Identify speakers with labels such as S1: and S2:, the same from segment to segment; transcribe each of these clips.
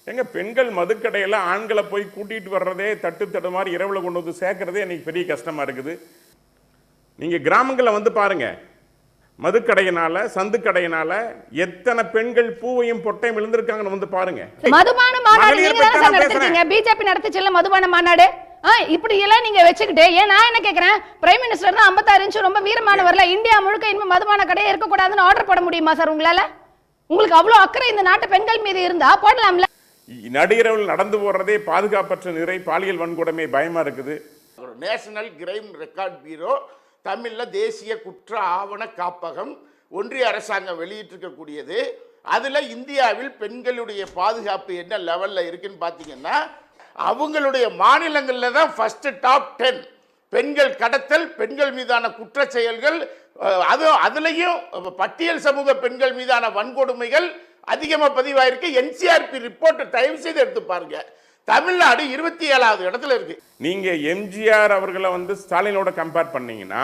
S1: எங்க பெண்கள் மதுக்கடையில் ஆண்களை போய் கூட்டிட்டு வர்றதே தட்டு மாதிரி இரவுல கொண்டு வந்து சேர்க்கறதே எனக்கு பெரிய கஷ்டமா இருக்குது. நீங்க கிராமங்களில் வந்து பாருங்க, மதுக்கடையினால சந்துக்கடையினால எத்தனை பெண்கள் பூவையும் பொட்டையும் விழுந்திருக்காங்கன்னு வந்து பாருங்க.
S2: மதுபான மாநாடு நீங்க தான் நடத்திட்டீங்க, பிஜேபி நடத்திச்சல மதுபான மாநாடு. இப்படி எல்லாம் நீங்க வச்சுக்கிட்டு ஏன் நான் என்ன கேக்குறேன், பிரைம் மினிஸ்டர் தான் 56 இன்ச் ரொம்ப வீரமானவர்ல இந்தியா முழுக்க இனிமே மதுபான கடையே இருக்க கூடாதுன்னு ஆர்டர் போட முடியுமா சார் உங்களால? உங்களுக்கு அவ்வளவு அக்கறை இந்த நாட்டு பெண்கள் மீது இருந்தா போடலாம்ல.
S1: நடுஇரவில் நடந்து போறதே பாதுகாப்பற்ற நிறை, பாலியல் வன்கொடுமை பயமா இருக்குது.
S3: நேஷனல் கிரைம் ரெக்கார்ட் பியூரோ, தமிழ்ல தேசிய குற்ற ஆவண காப்பகம், ஒன்றிய அரசாங்கம் வெளியிட்டிருக்கக்கூடியது. அதுல இந்தியாவில் பெண்களுடைய பாதுகாப்பு என்ன லெவல்ல இருக்குன்னு பாத்தீங்கன்னா, அவங்களுடைய மாநிலங்கள்ல தான் ஃபர்ஸ்ட் டாப் 10 பெண்கள் கடத்தல், பெண்கள் மீதான குற்ற செயல்கள், அதுலயும் பட்டியல் சமூக பெண்கள் மீதான வன்கொடுமைகள் அதிகமா பதிவாயிருக்கு. என்சிஆர்பி ரிப்போர்ட் தயவு செய்து எடுத்து பாருங்க. தமிழ்நாடு 27வது இடத்துல இருக்கு.
S1: நீங்க எம்ஜிஆர் அவர்களை வந்து ஸ்டாலினோட கம்பேர் பண்ணீங்கன்னா,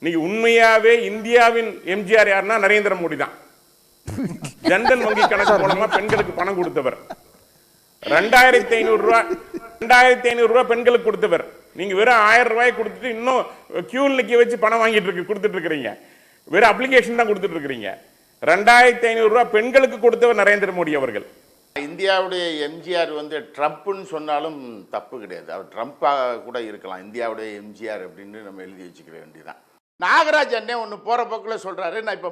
S1: நீங்க உண்மையாவே இந்தியாவின் எம்ஜிஆர் யாருன்னா நரேந்திர மோடி தான். ஜன்தன் வங்கி கணக்கு மூலமா பெண்களுக்கு பணம் கொடுத்தவர். 2500 ரூபாய் பெண்களுக்கு கொடுத்தவர். நீங்க வெறும் 1000 ரூபாய் கொடுத்துட்டு இன்னும் கியூன் நிக்க வச்சு பணம் வாங்கிட்டு கொடுத்துட்டு இருக்கிறீங்க. வெறும் அப்ளிகேஷன் தான் கொடுத்துட்டு இருக்கிறீங்க. 2500 ரூபாய் பெண்களுக்கு கொடுத்தவர் நரேந்திர மோடி அவர்கள்.
S3: இந்தியாவுடைய எம்ஜிஆர் வந்து ட்ரம்ப்னு சொன்னாலும் தப்பு கிடையாது. அவர் ட்ரம்ப்பா கூட இருக்கலாம். இந்தியாவுடைய எம்ஜிஆர் அப்படின்னு நம்ம எழுதி வச்சுக்கிற வேண்டியதான். நாகராஜ் அண்ணே ஒன்று போகிற போக்கில் சொல்கிறாரு. நான் இப்போ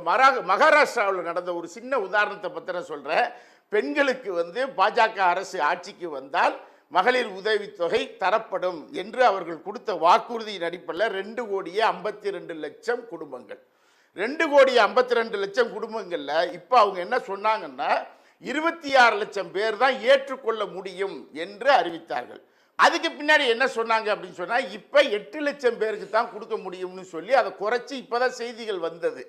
S3: மகாராஷ்டிராவில் நடந்த ஒரு சின்ன உதாரணத்தை பற்றி நான் சொல்கிறேன். பெண்களுக்கு வந்து பாஜக அரசு ஆட்சிக்கு வந்தால் மகளிர் உதவித்தொகை தரப்படும் என்று அவர்கள் கொடுத்த வாக்குறுதியின் அடிப்படையில் 2,52,00,000 குடும்பங்கள், 2,52,00,000 குடும்பங்கள்ல இப்போ அவங்க என்ன சொன்னாங்கன்னா 26 லட்சம் பேர் தான் ஏற்றுக்கொள்ள முடியும் என்று அறிவித்தார்கள். அதுக்கு பின்னாடி என்ன சொன்னாங்க அப்படின்னு சொன்னா, இப்ப 8 லட்சம் பேருக்கு தான் கொடுக்க முடியும்னு சொல்லி அதை குறைச்சி இப்பதான் செய்திகள் வந்தது.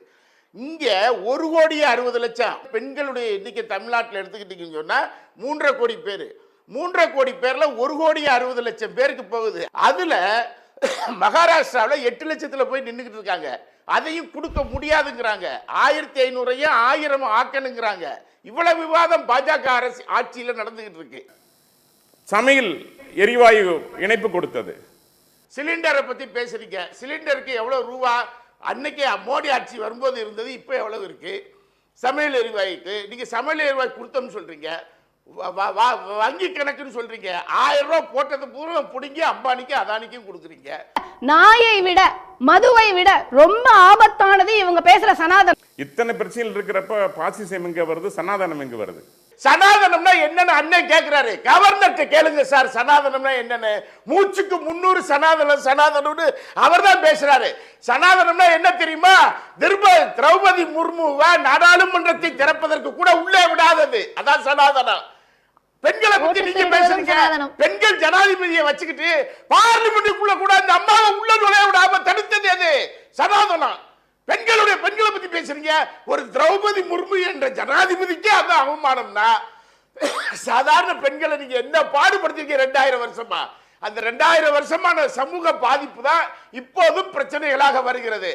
S3: இங்க 1,60,00,000 பெண்களுடைய எண்ணிக்கை தமிழ்நாட்டில் எடுத்துக்கிட்டீங்கன்னு சொன்னா 3.5 கோடி பேர். 3.5 கோடி பேர்ல 1,60,00,000 பேருக்கு போகுது. அதுல மகாராஷ்டிராவில் 8 லட்சத்துல போய் நின்றுகிட்டு இருக்காங்க. அதையும் கொடுக்க முடியாதுங்கிறாங்க. 1500ஐயும் 1000 ஆக்கணுங்கிறாங்க. இவ்வளவு விவாதம் பாஜக அரசு ஆட்சியில் நடந்துகிட்டு இருக்கு.
S1: சமையல் எரிவாயு இணைப்பு கொடுத்தது.
S3: சிலிண்டரை பத்தி பேசுறீங்க. சிலிண்டருக்கு எவ்வளவு ரூபா அன்னைக்கு மோடி ஆட்சி வரும்போது இருந்தது, இப்போ எவ்வளவு இருக்கு? சமையல் எரிவாயுக்கு நீங்க சமையல் எரிவாயு கொடுத்தோம்னு சொல்றீங்க, வங்கி கணக்குன்னு சொல்றீங்க. 1000 ரூபாய் போட்டது பூரா புடிங்கி அம்பானிக்கு அதானிக்கும் கொடுக்குறீங்க.
S2: நாயை விட மதுவை விட ரொம்ப ஆபத்தானது இவங்க பேசுற சனாதனம்.
S1: இத்தனை பிரச்சனைகள் இருக்கிறப்ப பாசிசம் எங்க வருது, சனாதனம் எங்க வருது?
S3: சனாதனம்னா என்னன்னு அண்ணன் கேட்கிறாரு. கவர்னர்ட்ட கேளுங்க சார், சனாதனம்னா என்னன்னு. மூச்சுக்கு 300 சனாதனம் சனாதனம்னு அவர் தான் பேசுறாரு. சனாதனம்னா என்ன தெரியுமா? திரௌபதி முர்முவை நாடாளுமன்றத்தை திறப்பதற்கு கூட உள்ளே விடாதது, அதான் சனாதனம். பெண்களை பத்தி நீங்க பேசுறீங்க. பெண்கள் ஜனாதிபதியை வச்சுக்கிட்டு பார்லிமெண்ட்டுக்குள்ள கூட அந்த அம்மாவை உள்ள நுழைய விடாம தடுத்தது எது? சனாதனம். பெண்களை பத்தி பேசுறீங்க. ஒரு திரௌபதி முர்மு என்ற ஜனாதிபதிக்கு அது அவமானம்னா, சாதாரண பெண்களை நீங்க என்ன பாடுபடுத்திருக்கீங்க 2000 வருஷமா? அந்த 2000 வருஷமான சமூக பாதிப்பு தான் இப்போதும் பிரச்சனைகளாக வருகிறது.